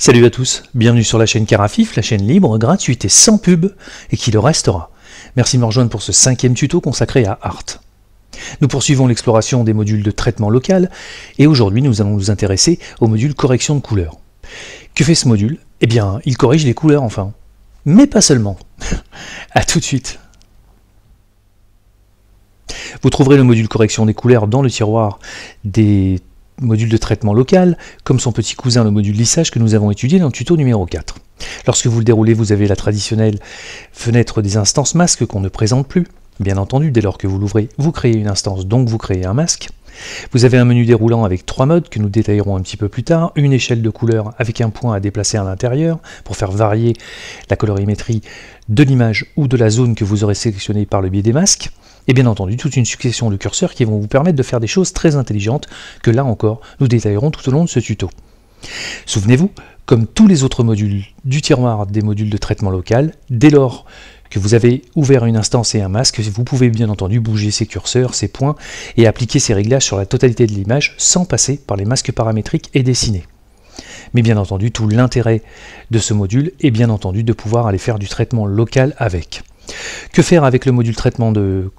Salut à tous, bienvenue sur la chaîne Carafif, la chaîne libre, gratuite et sans pub, et qui le restera. Merci de me rejoindre pour ce 5e tuto consacré à Art. Nous poursuivons l'exploration des modules de traitement local, et aujourd'hui nous allons nous intéresser au module correction de couleurs. Que fait ce module? Eh bien, il corrige les couleurs enfin. Mais pas seulement. A tout de suite. Vous trouverez le module correction des couleurs dans le tiroir des module de traitement local, comme son petit cousin le module lissage que nous avons étudié dans le tuto numéro 4. Lorsque vous le déroulez, vous avez la traditionnelle fenêtre des instances masques qu'on ne présente plus. Bien entendu, dès lors que vous l'ouvrez, vous créez une instance, donc vous créez un masque. Vous avez un menu déroulant avec 3 modes que nous détaillerons un petit peu plus tard, une échelle de couleurs avec un point à déplacer à l'intérieur pour faire varier la colorimétrie de l'image ou de la zone que vous aurez sélectionnée par le biais des masques. Et bien entendu, toute une succession de curseurs qui vont vous permettre de faire des choses très intelligentes que là encore, nous détaillerons tout au long de ce tuto. Souvenez-vous, comme tous les autres modules du tiroir des modules de traitement local, dès lors que vous avez ouvert une instance et un masque, vous pouvez bien entendu bouger ces curseurs, ces points, et appliquer ces réglages sur la totalité de l'image sans passer par les masques paramétriques et dessinés. Mais bien entendu, tout l'intérêt de ce module est bien entendu de pouvoir aller faire du traitement local avec. Que faire avec le module traitement de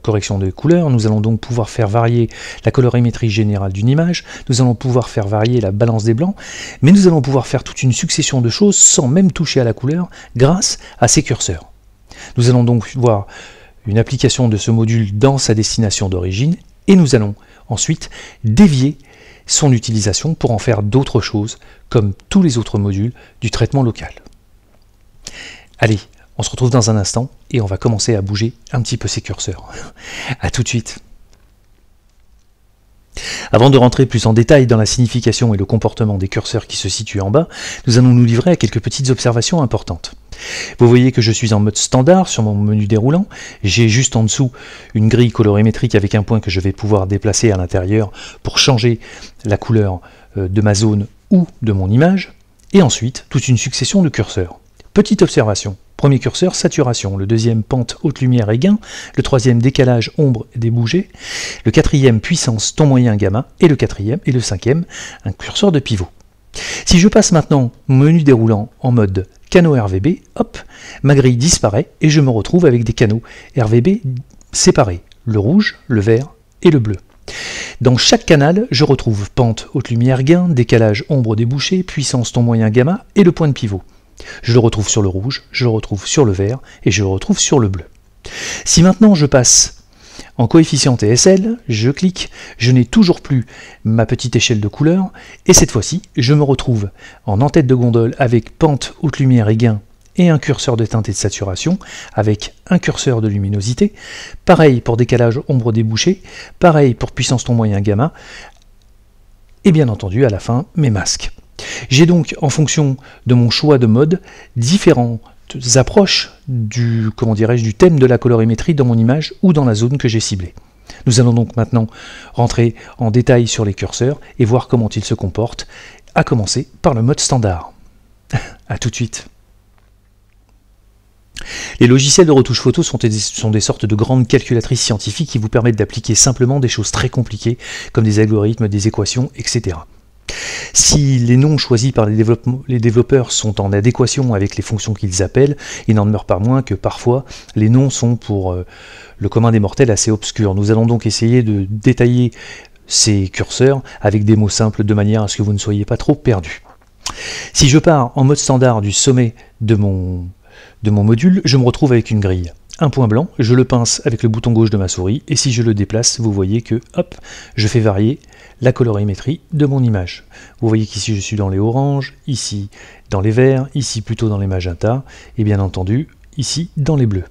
correction de couleurs? Nous allons donc pouvoir faire varier la colorimétrie générale d'une image, nous allons pouvoir faire varier la balance des blancs, mais nous allons pouvoir faire toute une succession de choses sans même toucher à la couleur grâce à ces curseurs. Nous allons donc voir une application de ce module dans sa destination d'origine et nous allons ensuite dévier son utilisation pour en faire d'autres choses comme tous les autres modules du traitement local. Allez, on se retrouve dans un instant et on va commencer à bouger un petit peu ces curseurs. A tout de suite. Avant de rentrer plus en détail dans la signification et le comportement des curseurs qui se situent en bas, nous allons nous livrer à quelques petites observations importantes. Vous voyez que je suis en mode standard sur mon menu déroulant. J'ai juste en dessous une grille colorimétrique avec un point que je vais pouvoir déplacer à l'intérieur pour changer la couleur de ma zone ou de mon image. Et ensuite, toute une succession de curseurs. Petite observation. Premier curseur, saturation. Le deuxième, pente, haute lumière et gain. Le troisième, décalage, ombre et débouché. Le quatrième, puissance, ton moyen, gamma. Et le quatrième et le cinquième, un curseur de pivot. Si je passe maintenant mon menu déroulant en mode canaux RVB, hop, ma grille disparaît et je me retrouve avec des canaux RVB séparés. Le rouge, le vert et le bleu. Dans chaque canal, je retrouve pente, haute lumière, gain, décalage, ombre, débouché, puissance, ton moyen, gamma et le point de pivot. Je le retrouve sur le rouge, je le retrouve sur le vert et je le retrouve sur le bleu. Si maintenant je passe en coefficient TSL, je clique, je n'ai toujours plus ma petite échelle de couleurs et cette fois-ci, je me retrouve en en-tête de gondole avec pente, haute lumière et gain et un curseur de teinte et de saturation avec un curseur de luminosité. Pareil pour décalage, ombre, débouché, pareil pour puissance, ton moyen, gamma et bien entendu à la fin mes masques. J'ai donc, en fonction de mon choix de mode, différentes approches du thème de la colorimétrie dans mon image ou dans la zone que j'ai ciblée. Nous allons donc maintenant rentrer en détail sur les curseurs et voir comment ils se comportent, à commencer par le mode standard. A tout de suite. Les logiciels de retouche photo sont des sortes de grandes calculatrices scientifiques qui vous permettent d'appliquer simplement des choses très compliquées comme des algorithmes, des équations, etc. Si les noms choisis par les développeurs sont en adéquation avec les fonctions qu'ils appellent, il n'en demeure pas moins que parfois les noms sont pour le commun des mortels assez obscurs. Nous allons donc essayer de détailler ces curseurs avec des mots simples de manière à ce que vous ne soyez pas trop perdus. Si je pars en mode standard du sommet de mon module, je me retrouve avec une grille. Un point blanc, je le pince avec le bouton gauche de ma souris et si je le déplace, vous voyez que hop, je fais varier la colorimétrie de mon image. Vous voyez qu'ici je suis dans les oranges, ici dans les verts, ici plutôt dans les magentas et bien entendu ici dans les bleus.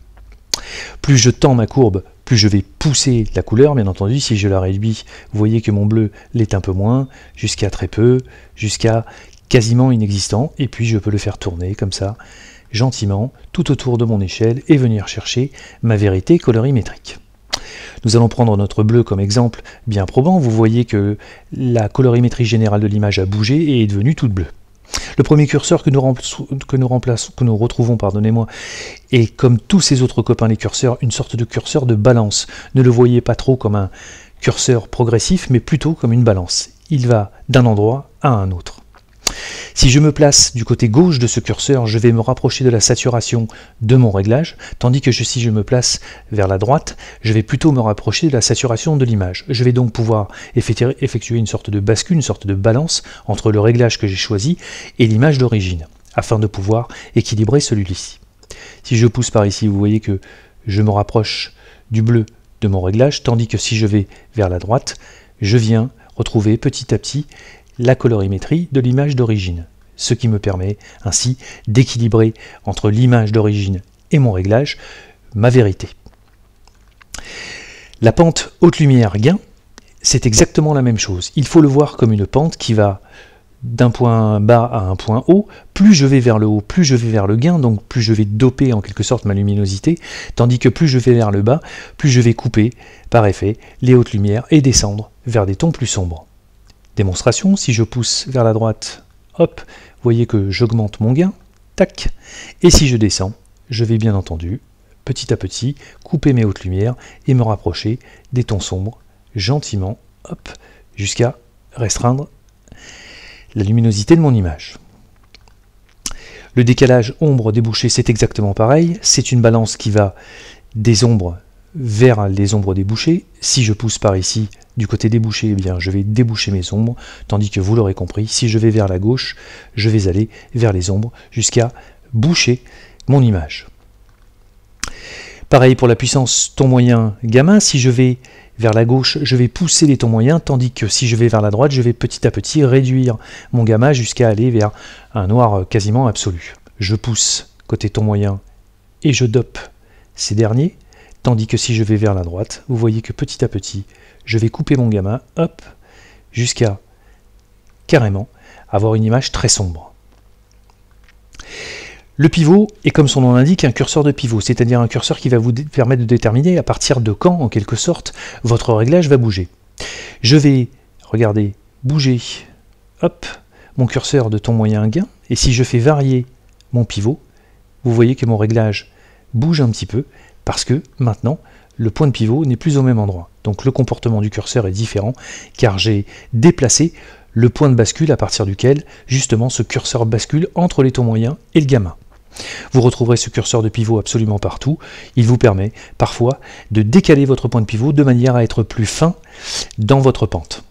Plus je tends ma courbe, plus je vais pousser la couleur, bien entendu. Si je la réduis, vous voyez que mon bleu l'est un peu moins, jusqu'à très peu, jusqu'à quasiment inexistant et puis je peux le faire tourner comme ça gentiment tout autour de mon échelle et venir chercher ma vérité colorimétrique. Nous allons prendre notre bleu comme exemple bien probant. Vous voyez que la colorimétrie générale de l'image a bougé et est devenue toute bleue. Le premier curseur que nous retrouvons, est comme tous ces autres copains les curseurs, une sorte de curseur de balance. Ne le voyez pas trop comme un curseur progressif, mais plutôt comme une balance. Il va d'un endroit à un autre. Si je me place du côté gauche de ce curseur, je vais me rapprocher de la saturation de mon réglage, tandis que si je me place vers la droite, je vais plutôt me rapprocher de la saturation de l'image. Je vais donc pouvoir effectuer une sorte de bascule, une sorte de balance entre le réglage que j'ai choisi et l'image d'origine, afin de pouvoir équilibrer celui-ci. Si je pousse par ici, vous voyez que je me rapproche du bleu de mon réglage, tandis que si je vais vers la droite, je viens retrouver petit à petit la colorimétrie de l'image d'origine, ce qui me permet ainsi d'équilibrer entre l'image d'origine et mon réglage ma vérité. La pente haute lumière gain, c'est exactement la même chose. Il faut le voir comme une pente qui va d'un point bas à un point haut. Plus je vais vers le haut, plus je vais vers le gain, donc plus je vais doper en quelque sorte ma luminosité, tandis que plus je vais vers le bas, plus je vais couper par effet les hautes lumières et descendre vers des tons plus sombres. Démonstration, si je pousse vers la droite, hop, vous voyez que j'augmente mon gain, tac, et si je descends, je vais bien entendu, petit à petit, couper mes hautes lumières et me rapprocher des tons sombres, gentiment, hop, jusqu'à restreindre la luminosité de mon image. Le décalage ombre-débouché, c'est exactement pareil, c'est une balance qui va des ombres vers les ombres débouchées. Si je pousse par ici, du côté débouché, eh bien, je vais déboucher mes ombres, tandis que vous l'aurez compris, si je vais vers la gauche, je vais aller vers les ombres jusqu'à boucher mon image. Pareil pour la puissance ton moyen gamma, si je vais vers la gauche, je vais pousser les tons moyens, tandis que si je vais vers la droite, je vais petit à petit réduire mon gamma jusqu'à aller vers un noir quasiment absolu. Je pousse côté ton moyen et je dope ces derniers, tandis que si je vais vers la droite, vous voyez que petit à petit, je vais couper mon gamma, hop, jusqu'à carrément avoir une image très sombre. Le pivot est, comme son nom l'indique, un curseur de pivot, c'est-à-dire un curseur qui va vous permettre de déterminer à partir de quand, en quelque sorte, votre réglage va bouger. Je vais, regardez, bouger, hop, mon curseur de ton moyen gain, et si je fais varier mon pivot, vous voyez que mon réglage bouge un petit peu, parce que maintenant, le point de pivot n'est plus au même endroit. Donc le comportement du curseur est différent, car j'ai déplacé le point de bascule à partir duquel, justement, ce curseur bascule entre les tons moyens et le gamma. Vous retrouverez ce curseur de pivot absolument partout. Il vous permet parfois de décaler votre point de pivot de manière à être plus fin dans votre pente.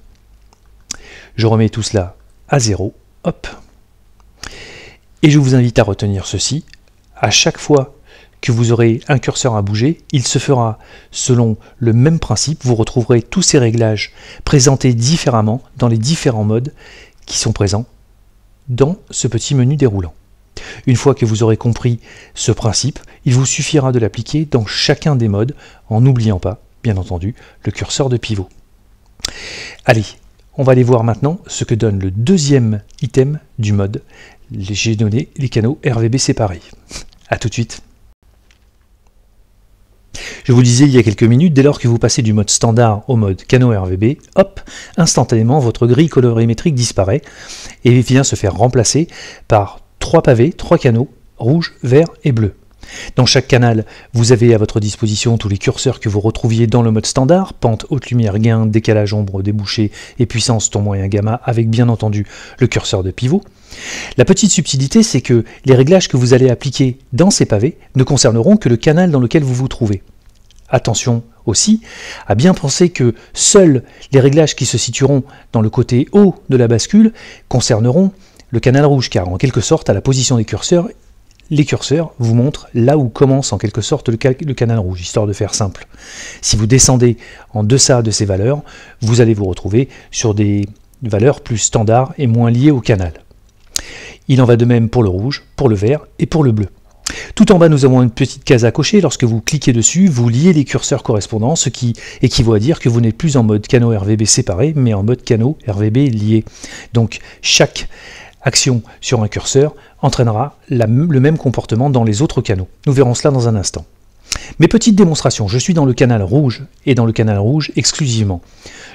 Je remets tout cela à 0, hop. Et je vous invite à retenir ceci. À chaque fois que vous aurez un curseur à bouger, il se fera selon le même principe. Vous retrouverez tous ces réglages présentés différemment dans les différents modes qui sont présents dans ce petit menu déroulant. Une fois que vous aurez compris ce principe, il vous suffira de l'appliquer dans chacun des modes en n'oubliant pas, bien entendu, le curseur de pivot. Allez, on va aller voir maintenant ce que donne le deuxième item du mode. J'ai donné les canaux RVB séparés. A tout de suite. Je vous disais il y a quelques minutes, dès lors que vous passez du mode standard au mode canaux RVB, hop, instantanément votre grille colorimétrique disparaît et vient se faire remplacer par 3 pavés, 3 canaux, rouge, vert et bleu. Dans chaque canal, vous avez à votre disposition tous les curseurs que vous retrouviez dans le mode standard, pente, haute lumière, gain, décalage, ombre, débouché et puissance, ton moyen, gamma, avec bien entendu le curseur de pivot. La petite subtilité, c'est que les réglages que vous allez appliquer dans ces pavés ne concerneront que le canal dans lequel vous vous trouvez. Attention aussi à bien penser que seuls les réglages qui se situeront dans le côté haut de la bascule concerneront le canal rouge, car en quelque sorte, à la position des curseurs, les curseurs vous montrent là où commence en quelque sorte le canal rouge, histoire de faire simple. Si vous descendez en deçà de ces valeurs, vous allez vous retrouver sur des valeurs plus standards et moins liées au canal. Il en va de même pour le rouge, pour le vert et pour le bleu. Tout en bas, nous avons une petite case à cocher. Lorsque vous cliquez dessus, vous liez les curseurs correspondants, ce qui équivaut à dire que vous n'êtes plus en mode canaux RVB séparés, mais en mode canaux RVB liés. Donc chaque action sur un curseur entraînera le même comportement dans les autres canaux. Nous verrons cela dans un instant. Mes petites démonstrations, je suis dans le canal rouge et dans le canal rouge exclusivement.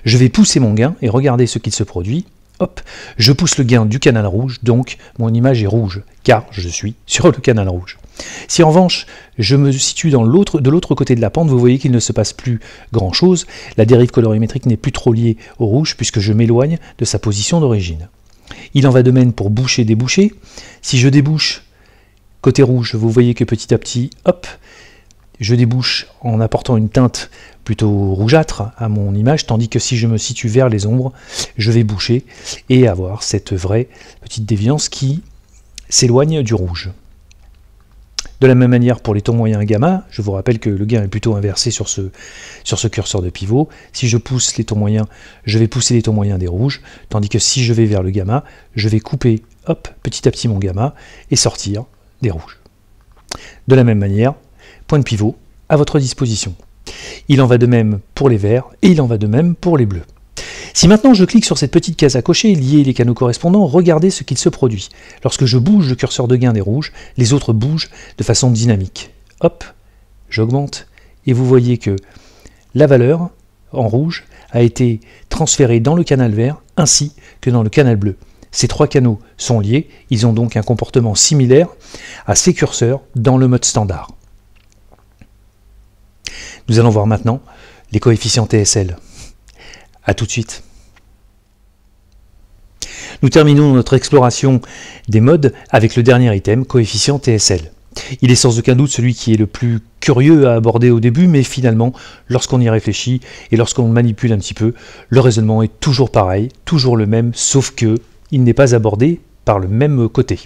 Je vais pousser mon gain et regardez ce qu'il se produit. Hop, je pousse le gain du canal rouge, donc mon image est rouge, car je suis sur le canal rouge. Si en revanche, je me situe de l'autre côté de la pente, vous voyez qu'il ne se passe plus grand-chose. La dérive colorimétrique n'est plus trop liée au rouge, puisque je m'éloigne de sa position d'origine. Il en va de même pour boucher, déboucher. Si je débouche côté rouge, vous voyez que petit à petit, hop, je débouche en apportant une teinte plutôt rougeâtre à mon image, tandis que si je me situe vers les ombres, je vais boucher et avoir cette vraie petite déviance qui s'éloigne du rouge. De la même manière pour les tons moyens gamma, je vous rappelle que le gain est plutôt inversé sur ce curseur de pivot. Si je pousse les tons moyens, je vais pousser les tons moyens des rouges, tandis que si je vais vers le gamma, je vais couper hop, petit à petit mon gamma et sortir des rouges. De la même manière, point de pivot à votre disposition. Il en va de même pour les verts et il en va de même pour les bleus. Si maintenant je clique sur cette petite case à cocher, lier les canaux correspondants, regardez ce qu'il se produit. Lorsque je bouge le curseur de gain des rouges, les autres bougent de façon dynamique. Hop, j'augmente et vous voyez que la valeur en rouge a été transférée dans le canal vert ainsi que dans le canal bleu. Ces trois canaux sont liés, ils ont donc un comportement similaire à ces curseurs dans le mode standard. Nous allons voir maintenant les coefficients TSL. A tout de suite. Nous terminons notre exploration des modes avec le dernier item, coefficient TSL. Il est sans aucun doute celui qui est le plus curieux à aborder au début, mais finalement, lorsqu'on y réfléchit et lorsqu'on le manipule un petit peu, le raisonnement est toujours pareil, toujours le même, sauf que il n'est pas abordé par le même côté.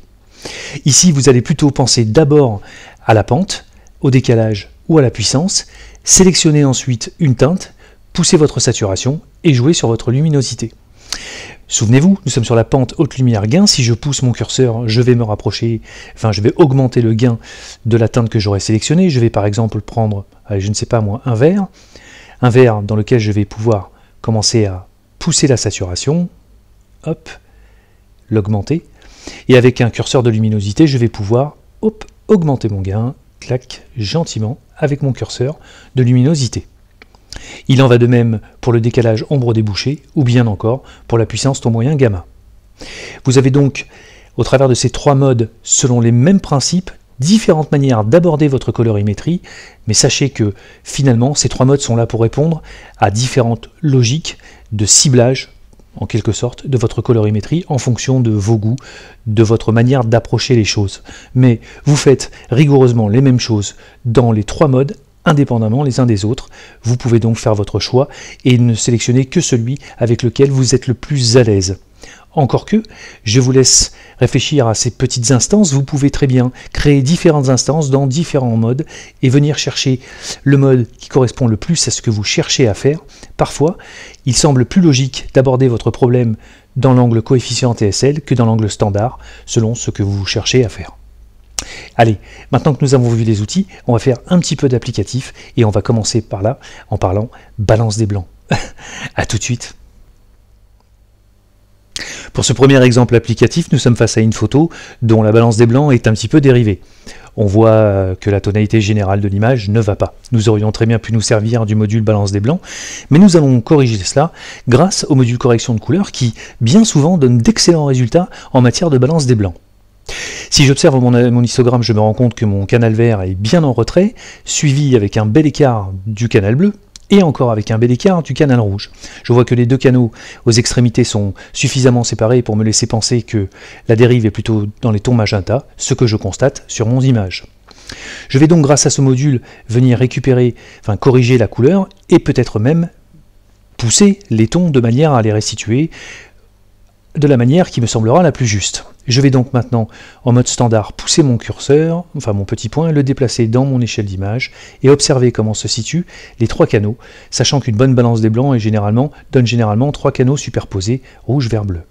Ici, vous allez plutôt penser d'abord à la pente, au décalage ou à la puissance, sélectionnez ensuite une teinte, poussez votre saturation et jouez sur votre luminosité. Souvenez-vous, nous sommes sur la pente haute lumière gain. Si je pousse mon curseur, je vais me rapprocher, je vais augmenter le gain de la teinte que j'aurais sélectionnée. Je vais par exemple prendre, je ne sais pas moi, un vert dans lequel je vais pouvoir commencer à pousser la saturation, hop, l'augmenter. Et avec un curseur de luminosité, je vais pouvoir augmenter mon gain, clac, gentiment, avec mon curseur de luminosité. Il en va de même pour le décalage ombre débouché ou bien encore pour la puissance ton moyen gamma. Vous avez donc, au travers de ces trois modes, selon les mêmes principes, différentes manières d'aborder votre colorimétrie, mais sachez que finalement ces trois modes sont là pour répondre à différentes logiques de ciblage, en quelque sorte, de votre colorimétrie en fonction de vos goûts, de votre manière d'approcher les choses. Mais vous faites rigoureusement les mêmes choses dans les trois modes, indépendamment les uns des autres. Vous pouvez donc faire votre choix et ne sélectionner que celui avec lequel vous êtes le plus à l'aise. Encore que, je vous laisse réfléchir à ces petites instances, vous pouvez très bien créer différentes instances dans différents modes et venir chercher le mode qui correspond le plus à ce que vous cherchez à faire. Parfois, il semble plus logique d'aborder votre problème dans l'angle coefficient TSL que dans l'angle standard, selon ce que vous cherchez à faire. Allez, maintenant que nous avons vu les outils, on va faire un petit peu d'applicatif et on va commencer par là en parlant balance des blancs. A tout de suite. Pour ce premier exemple applicatif, nous sommes face à une photo dont la balance des blancs est un petit peu dérivée. On voit que la tonalité générale de l'image ne va pas. Nous aurions très bien pu nous servir du module balance des blancs, mais nous allons corriger cela grâce au module correction de couleur qui, bien souvent, donne d'excellents résultats en matière de balance des blancs. Si j'observe mon histogramme, je me rends compte que mon canal vert est bien en retrait, suivi avec un bel écart du canal bleu, et encore avec un bel écart du canal rouge. Je vois que les deux canaux aux extrémités sont suffisamment séparés pour me laisser penser que la dérive est plutôt dans les tons magenta, ce que je constate sur mon image. Je vais donc grâce à ce module venir corriger la couleur et peut-être même pousser les tons de manière à les restituer de la manière qui me semblera la plus juste. Je vais donc maintenant, en mode standard, pousser mon curseur, mon petit point, le déplacer dans mon échelle d'image et observer comment se situent les trois canaux, sachant qu'une bonne balance des blancs donne généralement trois canaux superposés, rouge, vert, bleu.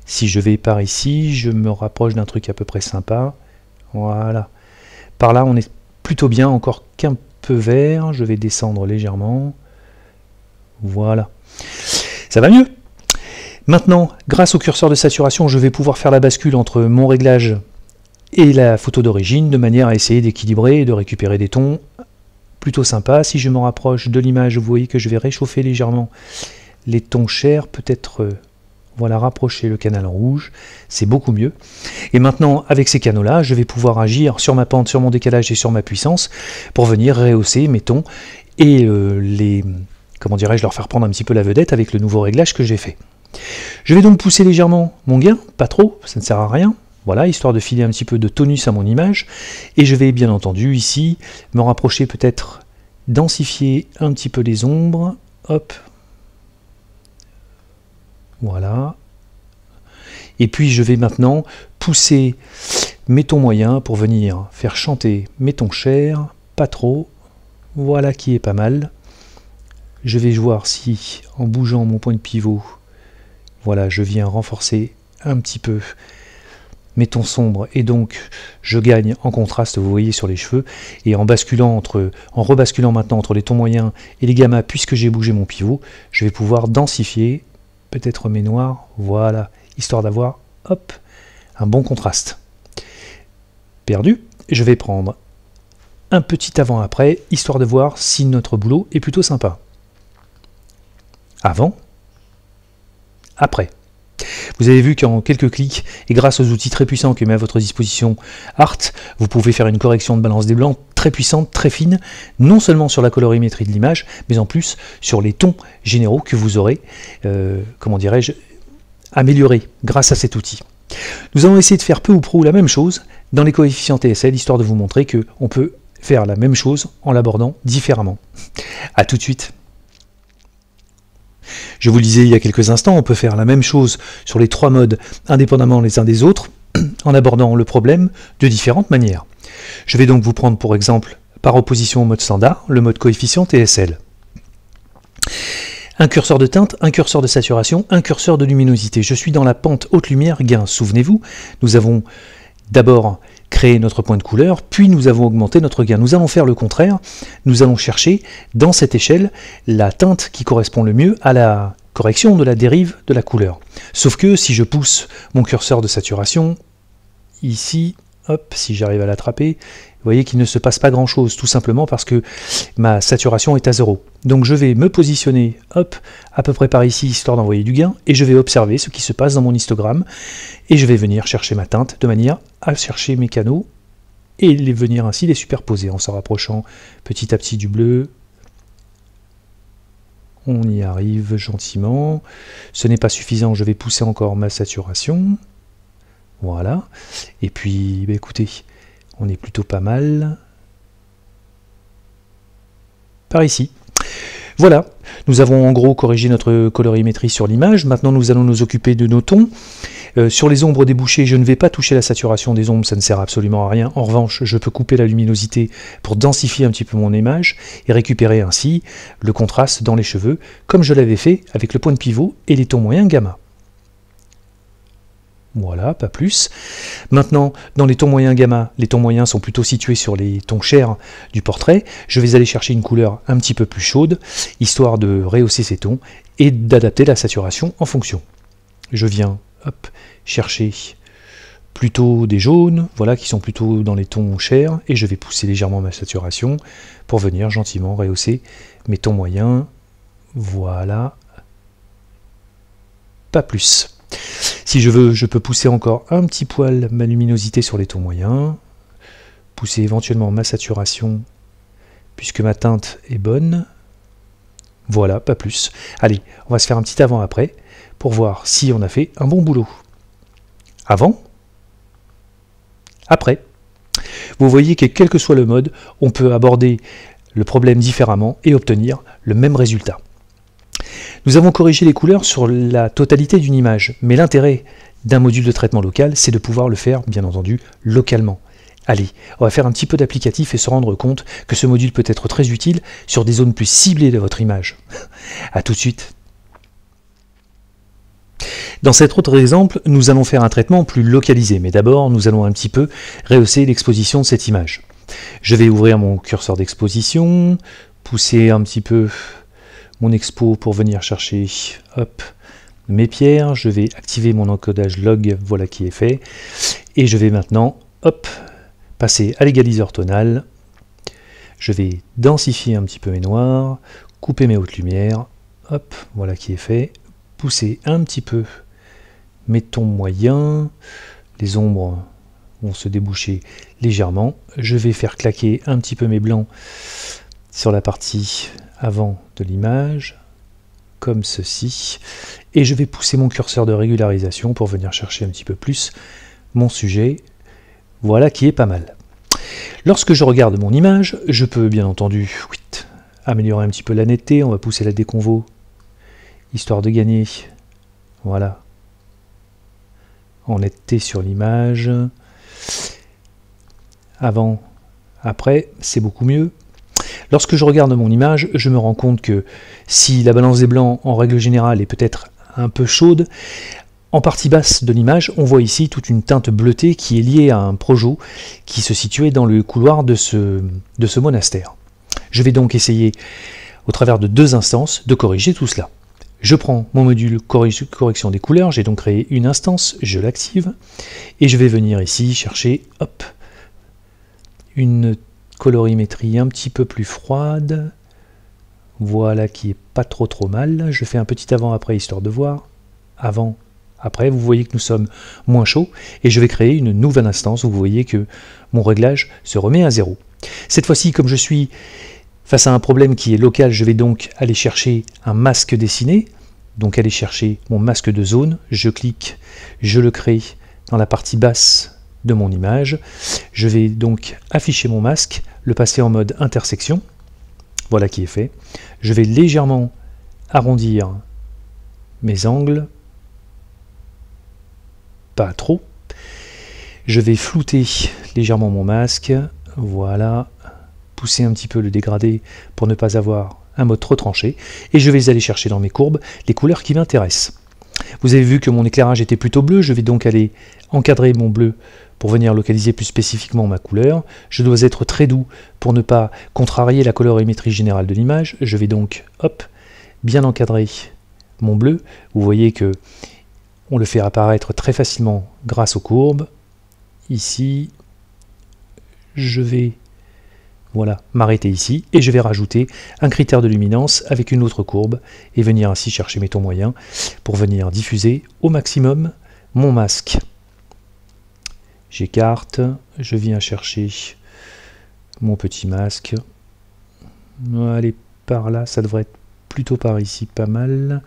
Si je vais par ici, je me rapproche d'un truc à peu près sympa. Voilà. Par là, on est plutôt bien, encore qu'un peu vert. Je vais descendre légèrement. Voilà. Ça va mieux ? Maintenant, grâce au curseur de saturation, je vais pouvoir faire la bascule entre mon réglage et la photo d'origine, de manière à essayer d'équilibrer et de récupérer des tons plutôt sympas. Si je me rapproche de l'image, vous voyez que je vais réchauffer légèrement les tons chers, peut-être rapprocher le canal rouge, c'est beaucoup mieux. Et maintenant, avec ces canaux-là, je vais pouvoir agir sur ma pente, sur mon décalage et sur ma puissance pour venir rehausser mes tons et leur faire prendre un petit peu la vedette avec le nouveau réglage que j'ai fait. Je vais donc pousser légèrement mon gain, pas trop, ça ne sert à rien. Voilà, histoire de filer un petit peu de tonus à mon image. Et je vais bien entendu ici me rapprocher, peut-être densifier un petit peu les ombres. Hop. Voilà. Et puis je vais maintenant pousser mes tons moyens pour venir faire chanter mes tons chers, pas trop. Voilà qui est pas mal. Je vais voir si, en bougeant mon point de pivot, voilà, je viens renforcer un petit peu mes tons sombres et donc je gagne en contraste, vous voyez, sur les cheveux. Et en rebasculant maintenant entre les tons moyens et les gammas, puisque j'ai bougé mon pivot, je vais pouvoir densifier peut-être mes noirs, voilà, histoire d'avoir, hop, un bon contraste. Perdu, je vais prendre un petit avant-après, histoire de voir si notre boulot est plutôt sympa. Avant, après. Vous avez vu qu'en quelques clics, et grâce aux outils très puissants que met à votre disposition Art, vous pouvez faire une correction de balance des blancs très puissante, très fine, non seulement sur la colorimétrie de l'image, mais en plus sur les tons généraux que vous aurez, comment dirais-je, améliorés grâce à cet outil. Nous allons essayer de faire peu ou prou la même chose dans les coefficients TSL, histoire de vous montrer qu'on peut faire la même chose en l'abordant différemment. A tout de suite. Je vous le disais il y a quelques instants, on peut faire la même chose sur les trois modes indépendamment les uns des autres, en abordant le problème de différentes manières. Je vais donc vous prendre pour exemple, par opposition au mode standard, le mode coefficient TSL. Un curseur de teinte, un curseur de saturation, un curseur de luminosité. Je suis dans la pente haute lumière gain. Souvenez-vous, nous avons d'abord créé notre point de couleur, puis nous avons augmenté notre gain. Nous allons faire le contraire. Nous allons chercher dans cette échelle la teinte qui correspond le mieux à la correction de la dérive de la couleur. Sauf que si je pousse mon curseur de saturation, ici, hop, si j'arrive à l'attraper, vous voyez qu'il ne se passe pas grand chose, tout simplement parce que ma saturation est à 0. Donc je vais me positionner, hop, à peu près par ici, histoire d'envoyer du gain, et je vais observer ce qui se passe dans mon histogramme, et je vais venir chercher ma teinte, de manière à chercher mes canaux, et venir ainsi les superposer, en se rapprochant petit à petit du bleu. On y arrive gentiment. Ce n'est pas suffisant, je vais pousser encore ma saturation. Voilà. Et puis, bah écoutez, on est plutôt pas mal. Par ici. Voilà, nous avons en gros corrigé notre colorimétrie sur l'image. Maintenant, nous allons nous occuper de nos tons. Sur les ombres débouchées, je ne vais pas toucher la saturation des ombres, ça ne sert absolument à rien. En revanche, je peux couper la luminosité pour densifier un petit peu mon image et récupérer ainsi le contraste dans les cheveux, comme je l'avais fait avec le point de pivot et les tons moyens gamma. Voilà, pas plus. Maintenant, dans les tons moyens gamma, les tons moyens sont plutôt situés sur les tons chers du portrait. Je vais aller chercher une couleur un petit peu plus chaude, histoire de rehausser ces tons et d'adapter la saturation en fonction. Je viens, hop, chercher plutôt des jaunes, voilà, qui sont plutôt dans les tons chers, et je vais pousser légèrement ma saturation pour venir gentiment rehausser mes tons moyens. Voilà. Pas plus. Si je veux, je peux pousser encore un petit poil ma luminosité sur les tons moyens, pousser éventuellement ma saturation, puisque ma teinte est bonne. Voilà, pas plus. Allez, on va se faire un petit avant-après, pour voir si on a fait un bon boulot. Avant, après. Vous voyez que quel que soit le mode, on peut aborder le problème différemment et obtenir le même résultat. Nous avons corrigé les couleurs sur la totalité d'une image, mais l'intérêt d'un module de traitement local, c'est de pouvoir le faire, bien entendu, localement. Allez, on va faire un petit peu d'applicatif et se rendre compte que ce module peut être très utile sur des zones plus ciblées de votre image. A tout de suite. Dans cet autre exemple, nous allons faire un traitement plus localisé, mais d'abord, nous allons un petit peu rehausser l'exposition de cette image. Je vais ouvrir mon curseur d'exposition, pousser un petit peu mon expo pour venir chercher, hop, mes pierres. Je vais activer mon encodage log, voilà qui est fait. Et je vais maintenant, hop, passer à l'égaliseur tonal. Je vais densifier un petit peu mes noirs, couper mes hautes lumières, hop, voilà qui est fait. Pousser un petit peu mes tons moyens, les ombres vont se déboucher légèrement. Je vais faire claquer un petit peu mes blancs sur la partie avant de l'image, comme ceci. Et je vais pousser mon curseur de régularisation pour venir chercher un petit peu plus mon sujet. Voilà qui est pas mal. Lorsque je regarde mon image, je peux bien entendu améliorer un petit peu la netteté. On va pousser la déconvo, histoire de gagner, voilà, en netteté sur l'image. Avant, après, c'est beaucoup mieux. Lorsque je regarde mon image, je me rends compte que si la balance des blancs, en règle générale, est peut-être un peu chaude, en partie basse de l'image, on voit ici toute une teinte bleutée qui est liée à un projo qui se situait dans le couloir de ce monastère. Je vais donc essayer, au travers de 2 instances, de corriger tout cela. Je prends mon module correction des couleurs, j'ai donc créé une instance, je l'active, et je vais venir ici chercher, hop, une colorimétrie un petit peu plus froide, voilà, qui est pas trop mal. Je fais un petit avant-après histoire de voir, avant, après, vous voyez que nous sommes moins chauds, et je vais créer une nouvelle instance, vous voyez que mon réglage se remet à 0. Cette fois-ci, comme je suis face à un problème qui est local, je vais donc aller chercher un masque dessiné, donc aller chercher mon masque de zone, je clique, je le crée dans la partie basse de mon image, je vais donc afficher mon masque, le passer en mode intersection, voilà qui est fait, je vais légèrement arrondir mes angles, pas trop, je vais flouter légèrement mon masque, voilà, pousser un petit peu le dégradé pour ne pas avoir un mode trop tranché, et je vais aller chercher dans mes courbes les couleurs qui m'intéressent. Vous avez vu que mon éclairage était plutôt bleu, je vais donc aller encadrer mon bleu pour venir localiser plus spécifiquement ma couleur. Je dois être très doux pour ne pas contrarier la colorimétrie générale de l'image, je vais donc, hop, bien encadrer mon bleu. Vous voyez que on le fait apparaître très facilement grâce aux courbes. Ici, je vais m'arrêter ici, et je vais rajouter un critère de luminance avec une autre courbe, et venir ainsi chercher mes tons moyens pour venir diffuser au maximum mon masque. J'écarte, je viens chercher mon petit masque. Allez, par là, ça devrait être plutôt par ici, pas mal.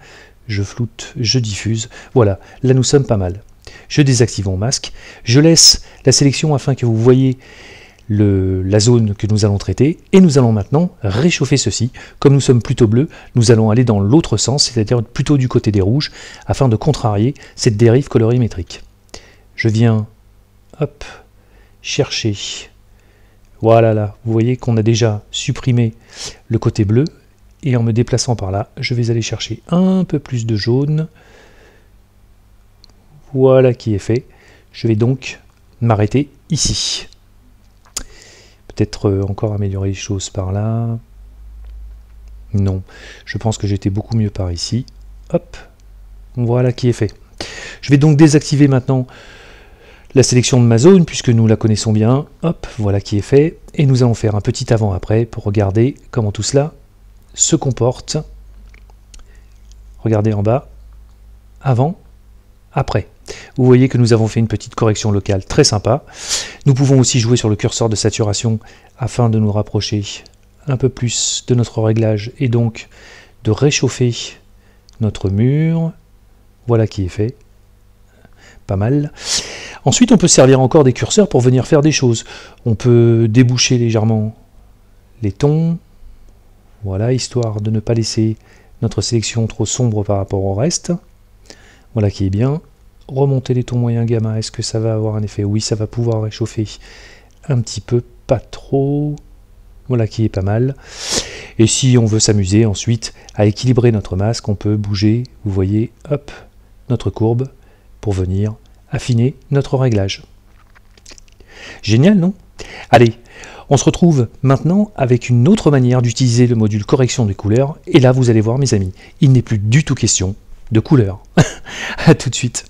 Je floute, je diffuse. Voilà, là nous sommes pas mal. Je désactive mon masque, je laisse la sélection afin que vous voyez la zone que nous allons traiter, et nous allons maintenant réchauffer ceci. Comme nous sommes plutôt bleus, nous allons aller dans l'autre sens, c'est-à-dire plutôt du côté des rouges, afin de contrarier cette dérive colorimétrique. Je viens, hop, chercher, voilà là, vous voyez qu'on a déjà supprimé le côté bleu, et en me déplaçant par là, je vais aller chercher un peu plus de jaune, voilà qui est fait. Je vais donc m'arrêter ici. Peut-être encore améliorer les choses par là. Non, je pense que j'étais beaucoup mieux par ici. Hop, voilà qui est fait. Je vais donc désactiver maintenant la sélection de ma zone, puisque nous la connaissons bien. Hop, voilà qui est fait. Et nous allons faire un petit avant-après pour regarder comment tout cela se comporte. Regardez en bas, avant, après. Vous voyez que nous avons fait une petite correction locale très sympa. Nous pouvons aussi jouer sur le curseur de saturation afin de nous rapprocher un peu plus de notre réglage et donc de réchauffer notre mur. Voilà qui est fait. Pas mal. Ensuite, on peut servir encore des curseurs pour venir faire des choses. On peut déboucher légèrement les tons. Voilà, histoire de ne pas laisser notre sélection trop sombre par rapport au reste. Voilà qui est bien. Remonter les tons moyens gamma, est-ce que ça va avoir un effet? Oui, ça va pouvoir réchauffer un petit peu, pas trop. Voilà qui est pas mal. Et si on veut s'amuser ensuite à équilibrer notre masque, on peut bouger, vous voyez, hop, notre courbe pour venir affiner notre réglage. Génial, non? Allez, on se retrouve maintenant avec une autre manière d'utiliser le module correction des couleurs. Et là, vous allez voir, mes amis, il n'est plus du tout question de couleurs. À tout de suite.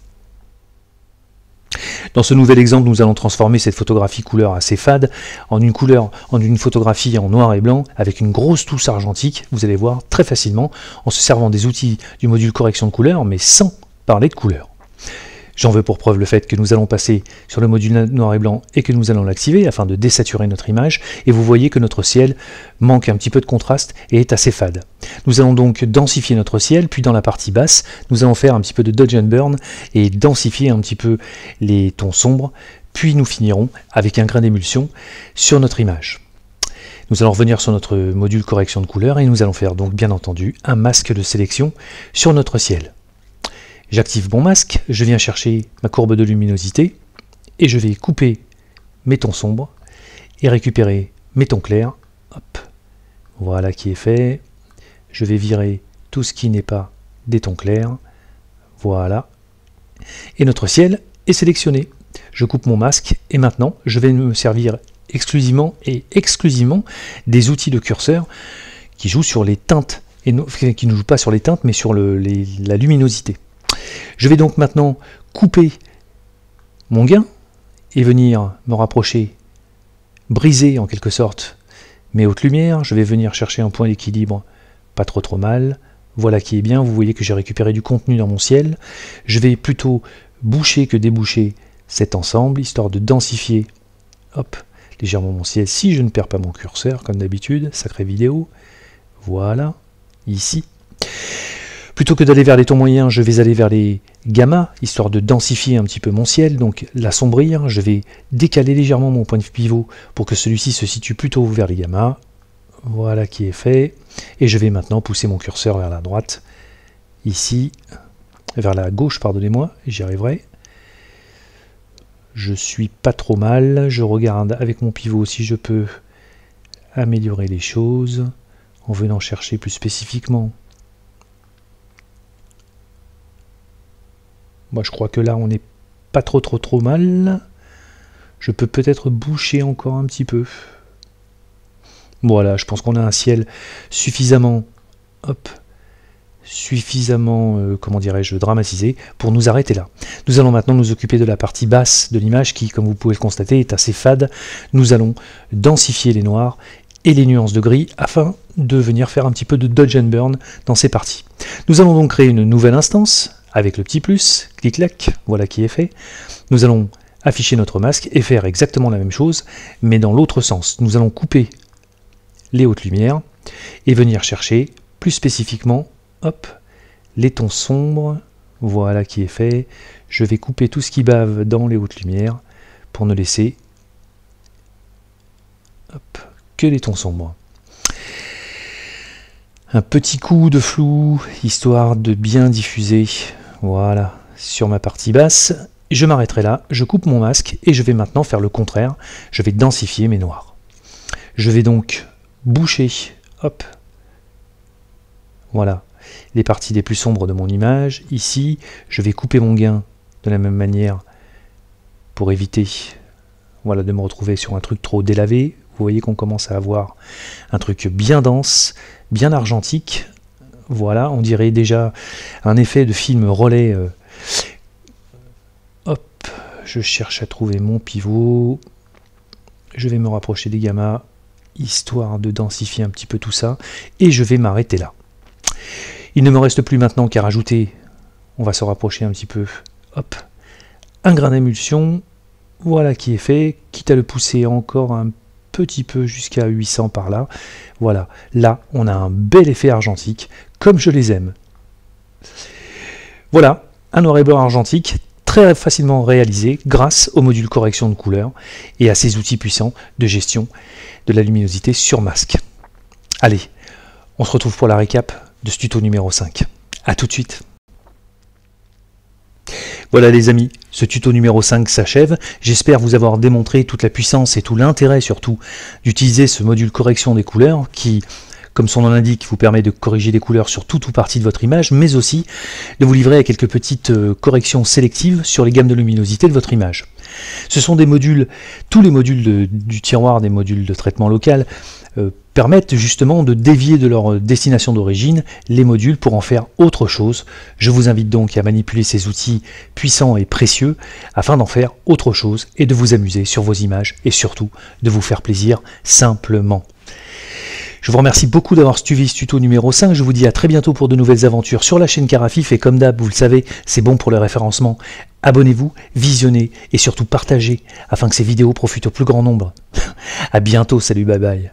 Dans ce nouvel exemple, nous allons transformer cette photographie couleur assez fade en une photographie en noir et blanc avec une grosse touche argentique. Vous allez voir très facilement en se servant des outils du module correction de couleurs, mais sans parler de couleurs. J'en veux pour preuve le fait que nous allons passer sur le module noir et blanc et que nous allons l'activer afin de désaturer notre image. Et vous voyez que notre ciel manque un petit peu de contraste et est assez fade. Nous allons donc densifier notre ciel, puis dans la partie basse, nous allons faire un petit peu de dodge and burn et densifier un petit peu les tons sombres. Puis nous finirons avec un grain d'émulsion sur notre image. Nous allons revenir sur notre module correction de couleur et nous allons faire donc bien entendu un masque de sélection sur notre ciel. J'active mon masque, je viens chercher ma courbe de luminosité et je vais couper mes tons sombres et récupérer mes tons clairs. Hop, voilà qui est fait. Je vais virer tout ce qui n'est pas des tons clairs. Voilà. Et notre ciel est sélectionné. Je coupe mon masque et maintenant je vais me servir exclusivement des outils de curseur qui jouent sur les teintes, et qui ne jouent pas sur les teintes mais sur la luminosité. Je vais donc maintenant couper mon gain et venir me rapprocher, briser en quelque sorte mes hautes lumières. Je vais venir chercher un point d'équilibre pas trop mal. Voilà qui est bien, vous voyez que j'ai récupéré du contenu dans mon ciel. Je vais plutôt boucher que déboucher cet ensemble, histoire de densifier légèrement mon ciel, si je ne perds pas mon curseur, comme d'habitude, sacrée vidéo. Voilà, ici. Plutôt que d'aller vers les tons moyens, je vais aller vers les gammas, histoire de densifier un petit peu mon ciel, donc l'assombrir. Je vais décaler légèrement mon point de pivot pour que celui-ci se situe plutôt vers les gammas. Voilà qui est fait. Et je vais maintenant pousser mon curseur vers la droite, ici, vers la gauche, pardonnez-moi, j'y arriverai. Je suis pas trop mal, je regarde avec mon pivot si je peux améliorer les choses, en venant chercher plus spécifiquement. Moi je crois que là on n'est pas trop mal. Je peux peut-être boucher encore un petit peu. Voilà, je pense qu'on a un ciel suffisamment, comment dirais-je, dramatisé pour nous arrêter là. Nous allons maintenant nous occuper de la partie basse de l'image qui, comme vous pouvez le constater, est assez fade. Nous allons densifier les noirs et les nuances de gris afin de venir faire un petit peu de dodge and burn dans ces parties. Nous allons donc créer une nouvelle instance avec le petit plus, clic-clac, voilà qui est fait. Nous allons afficher notre masque et faire exactement la même chose, mais dans l'autre sens. Nous allons couper les hautes lumières et venir chercher plus spécifiquement les tons sombres. Voilà qui est fait. Je vais couper tout ce qui bave dans les hautes lumières pour ne laisser que les tons sombres. Un petit coup de flou, histoire de bien diffuser, voilà, sur ma partie basse. Je m'arrêterai là, je coupe mon masque et je vais maintenant faire le contraire. Je vais densifier mes noirs. Je vais donc boucher, voilà, les parties les plus sombres de mon image. Ici, je vais couper mon gain de la même manière pour éviter, voilà, de me retrouver sur un truc trop délavé. Vous voyez qu'on commence à avoir un truc bien dense, bien argentique. Voilà, on dirait déjà un effet de film relais. Je cherche à trouver mon pivot. Je vais me rapprocher des gammas, histoire de densifier un petit peu tout ça. Et je vais m'arrêter là. Il ne me reste plus maintenant qu'à rajouter, on va se rapprocher un petit peu, un grain d'émulsion. Voilà qui est fait, quitte à le pousser encore un petit peu jusqu'à 800 par là. Voilà, là on a un bel effet argentique, comme je les aime. Voilà, un noir et blanc argentique, très facilement réalisé grâce au module correction de couleur et à ces outils puissants de gestion de la luminosité sur masque. Allez, on se retrouve pour la récap de ce tuto numéro 5. A tout de suite. Voilà les amis, ce tuto numéro 5 s'achève. J'espère vous avoir démontré toute la puissance et tout l'intérêt surtout d'utiliser ce module correction des couleurs qui, comme son nom l'indique, vous permet de corriger des couleurs sur toute ou partie de votre image, mais aussi de vous livrer à quelques petites corrections sélectives sur les gammes de luminosité de votre image. Ce sont des modules, tous les modules du tiroir des modules de traitement local permettent justement de dévier de leur destination d'origine les modules pour en faire autre chose. Je vous invite donc à manipuler ces outils puissants et précieux afin d'en faire autre chose et de vous amuser sur vos images et surtout de vous faire plaisir simplement. Je vous remercie beaucoup d'avoir suivi ce tuto numéro 5. Je vous dis à très bientôt pour de nouvelles aventures sur la chaîne Carafif. Et comme d'hab, vous le savez, c'est bon pour le référencement. Abonnez-vous, visionnez et surtout partagez afin que ces vidéos profitent au plus grand nombre. À bientôt, salut, bye bye.